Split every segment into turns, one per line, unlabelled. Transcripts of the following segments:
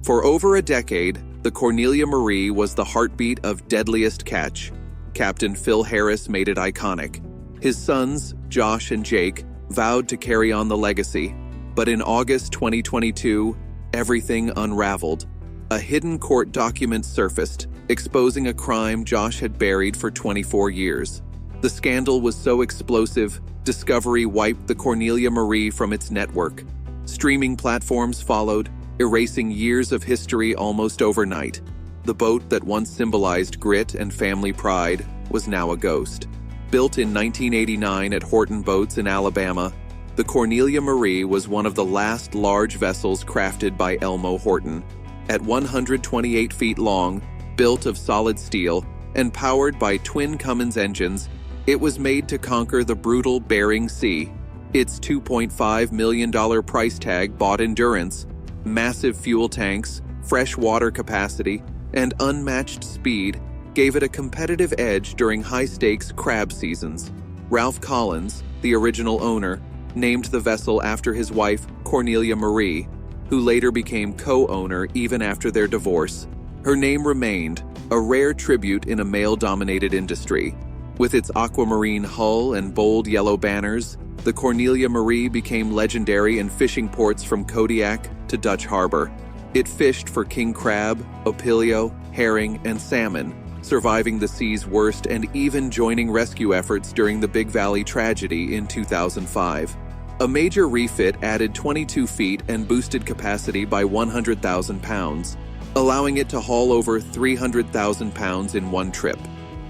For over a decade, the Cornelia Marie was the heartbeat of Deadliest Catch. Captain Phil Harris made it iconic. His sons, Josh and Jake, vowed to carry on the legacy. But in August 2022, everything unraveled. A hidden court document surfaced, exposing a crime Josh had buried for 24 years. The scandal was so explosive, Discovery wiped the Cornelia Marie from its network. Streaming platforms followed, erasing years of history almost overnight. The boat that once symbolized grit and family pride was now a ghost. Built in 1989 at Horton Boats in Alabama, the Cornelia Marie was one of the last large vessels crafted by Elmo Horton. At 128 feet long, built of solid steel, and powered by twin Cummins engines, it was made to conquer the brutal Bering Sea. Its $2.5 million price tag bought endurance, massive fuel tanks, fresh water capacity, and unmatched speed gave it a competitive edge during high-stakes crab seasons. Ralph Collins, the original owner, named the vessel after his wife, Cornelia Marie, who later became co-owner even after their divorce. Her name remained, a rare tribute in a male-dominated industry. With its aquamarine hull and bold yellow banners, the Cornelia Marie became legendary in fishing ports from Kodiak to Dutch Harbor. It fished for king crab, opilio, herring, and salmon, surviving the sea's worst and even joining rescue efforts during the Big Valley tragedy in 2005. A major refit added 22 feet and boosted capacity by 100,000 pounds, allowing it to haul over 300,000 pounds in one trip.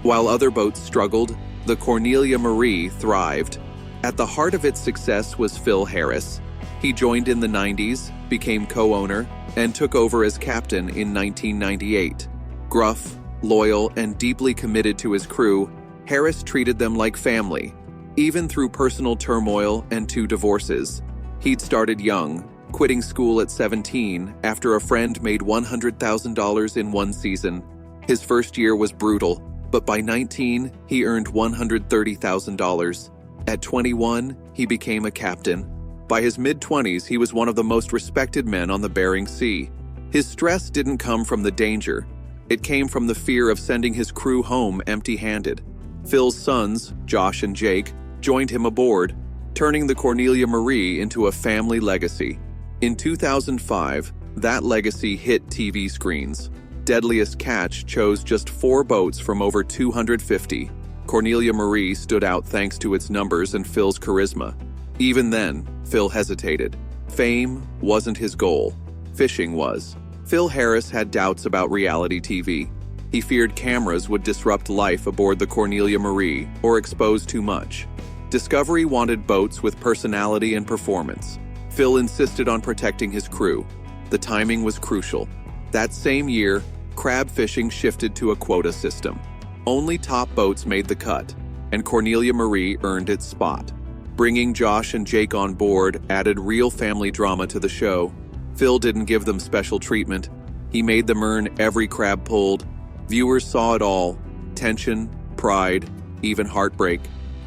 While other boats struggled, the Cornelia Marie thrived. At the heart of its success was Phil Harris. He joined in the 90s, became co-owner, and took over as captain in 1998. Gruff, loyal, and deeply committed to his crew, Harris treated them like family, even through personal turmoil and 2 divorces. He'd started young, quitting school at 17 after a friend made $100,000 in one season. His first year was brutal, but by 19, he earned $130,000. At 21, he became a captain. By his mid-20s, he was one of the most respected men on the Bering Sea. His stress didn't come from the danger. It came from the fear of sending his crew home empty-handed. Phil's sons, Josh and Jake, joined him aboard, turning the Cornelia Marie into a family legacy. In 2005, that legacy hit TV screens. Deadliest Catch chose just 4 boats from over 250. Cornelia Marie stood out thanks to its numbers and Phil's charisma. Even then, Phil hesitated. Fame wasn't his goal. Fishing was. Phil Harris had doubts about reality TV. He feared cameras would disrupt life aboard the Cornelia Marie or expose too much. Discovery wanted boats with personality and performance. Phil insisted on protecting his crew. The timing was crucial. That same year, crab fishing shifted to a quota system. Only top boats made the cut, and Cornelia Marie earned its spot. Bringing Josh and Jake on board added real family drama to the show. Phil didn't give them special treatment. He made them earn every crab pulled. Viewers saw it all: tension, pride, even heartbreak.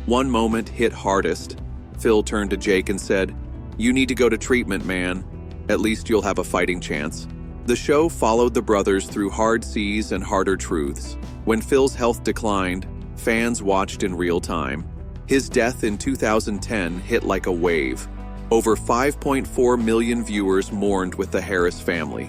One moment hit hardest. Phil turned to Jake and said, "You need to go to treatment, man. At least you'll have a fighting chance." The show followed the brothers through hard seas and harder truths. When Phil's health declined, fans watched in real time. His death in 2010 hit like a wave. Over 5.4 million viewers mourned with the Harris family.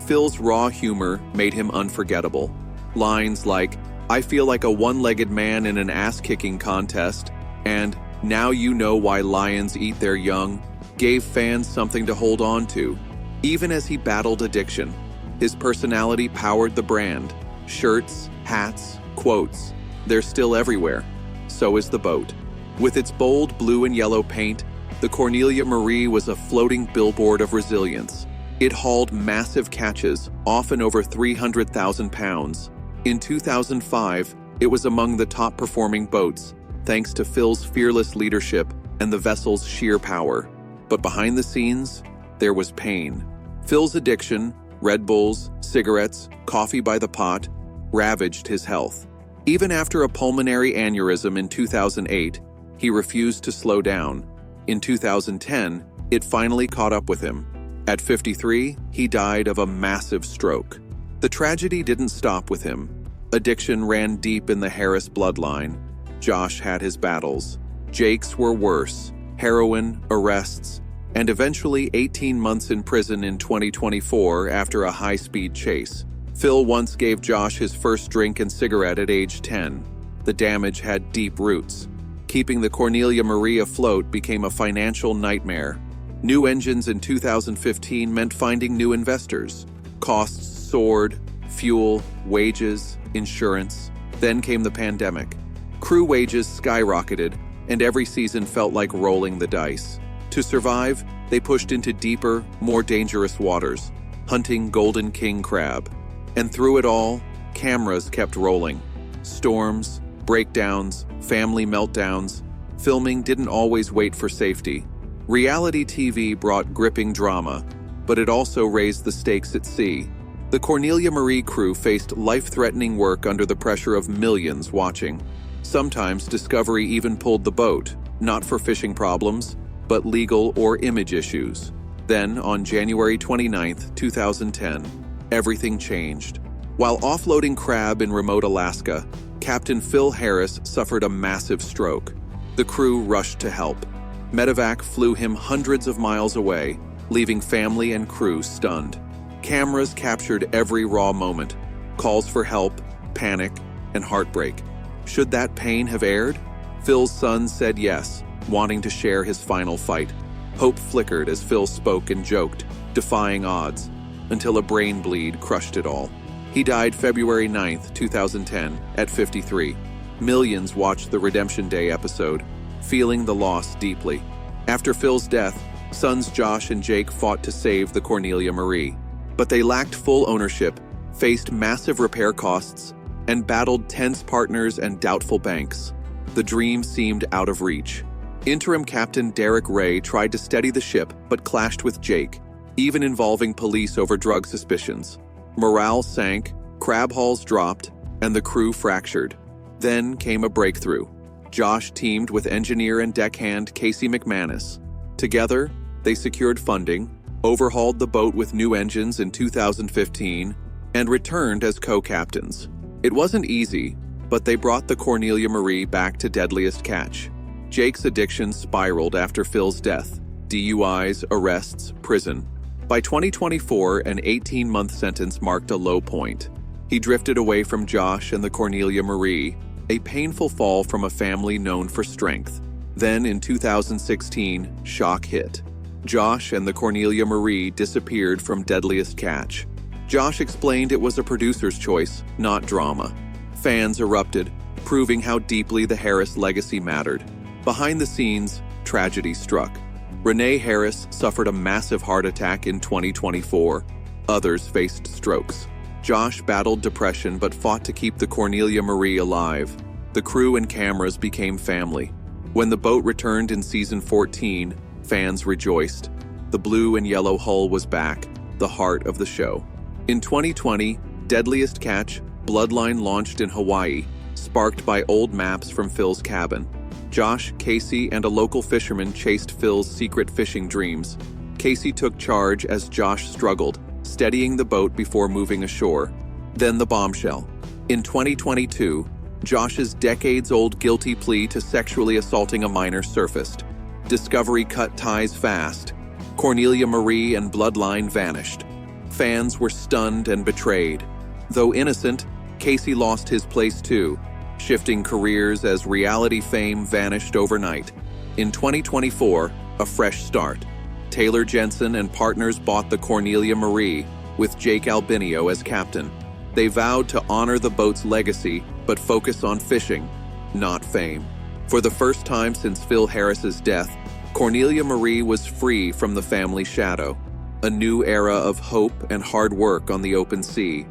Phil's raw humor made him unforgettable. Lines like, "I feel like a one-legged man in an ass-kicking contest," and "Now you know why lions eat their young," gave fans something to hold on to. Even as he battled addiction, his personality powered the brand. Shirts, hats, quotes, they're still everywhere. So is the boat. With its bold blue and yellow paint, the Cornelia Marie was a floating billboard of resilience. It hauled massive catches, often over 300,000 pounds. In 2005, it was among the top-performing boats, thanks to Phil's fearless leadership and the vessel's sheer power. But behind the scenes, there was pain. Phil's addiction, Red Bulls, cigarettes, coffee by the pot, ravaged his health. Even after a pulmonary aneurysm in 2008, he refused to slow down. In 2010, it finally caught up with him. At 53, he died of a massive stroke. The tragedy didn't stop with him. Addiction ran deep in the Harris bloodline. Josh had his battles. Jake's were worse: heroin, arrests, and eventually 18 months in prison in 2024 after a high-speed chase. Phil once gave Josh his first drink and cigarette at age 10. The damage had deep roots. Keeping the Cornelia Marie afloat became a financial nightmare. New engines in 2015 meant finding new investors. Costs soared: fuel, wages, insurance. Then came the pandemic. Crew wages skyrocketed, and every season felt like rolling the dice. To survive, they pushed into deeper, more dangerous waters, hunting golden king crab. And through it all, cameras kept rolling. Storms, breakdowns, family meltdowns. Filming didn't always wait for safety. Reality TV brought gripping drama, but it also raised the stakes at sea. The Cornelia Marie crew faced life-threatening work under the pressure of millions watching. Sometimes Discovery even pulled the boat, not for fishing problems, but legal or image issues. Then, on January 29, 2010, everything changed. While offloading crab in remote Alaska, Captain Phil Harris suffered a massive stroke. The crew rushed to help. Medevac flew him hundreds of miles away, leaving family and crew stunned. Cameras captured every raw moment: calls for help, panic, and heartbreak. Should that pain have aired? Phil's son said yes, wanting to share his final fight. Hope flickered as Phil spoke and joked, defying odds, until a brain bleed crushed it all. He died February 9, 2010, at 53. Millions watched the Redemption Day episode, feeling the loss deeply. After Phil's death, sons Josh and Jake fought to save the Cornelia Marie. But they lacked full ownership, faced massive repair costs, and battled tense partners and doubtful banks. The dream seemed out of reach. Interim Captain Derek Ray tried to steady the ship but clashed with Jake, even involving police over drug suspicions. Morale sank, crab hauls dropped, and the crew fractured. Then came a breakthrough. Josh teamed with engineer and deckhand Casey McManus. Together, they secured funding, overhauled the boat with new engines in 2015, and returned as co-captains. It wasn't easy, but they brought the Cornelia Marie back to Deadliest Catch. Jake's addiction spiraled after Phil's death: DUIs, arrests, prison. By 2024, an 18-month sentence marked a low point. He drifted away from Josh and the Cornelia Marie, a painful fall from a family known for strength. Then, in 2016, shock hit. Josh and the Cornelia Marie disappeared from Deadliest Catch. Josh explained it was a producer's choice, not drama. Fans erupted, proving how deeply the Harris legacy mattered. Behind the scenes, tragedy struck. Renee Harris suffered a massive heart attack in 2024. Others faced strokes. Josh battled depression but fought to keep the Cornelia Marie alive. The crew and cameras became family. When the boat returned in season 14, fans rejoiced. The blue and yellow hull was back, the heart of the show. In 2020, Deadliest Catch: Bloodline launched in Hawaii, sparked by old maps from Phil's cabin. Josh, Casey, and a local fisherman chased Phil's secret fishing dreams. Casey took charge as Josh struggled, steadying the boat before moving ashore. Then the bombshell. In 2022, Josh's decades-old guilty plea to sexually assaulting a minor surfaced. Discovery cut ties fast. Cornelia Marie and Bloodline vanished. Fans were stunned and betrayed. Though innocent, Casey lost his place too, shifting careers as reality fame vanished overnight. In 2024, a fresh start. Taylor Jensen and partners bought the Cornelia Marie, with Jake Albinio as captain. They vowed to honor the boat's legacy, but focus on fishing, not fame. For the first time since Phil Harris's death, Cornelia Marie was free from the family shadow. A new era of hope and hard work on the open sea.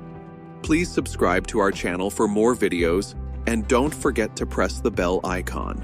Please subscribe to our channel for more videos, and don't forget to press the bell icon.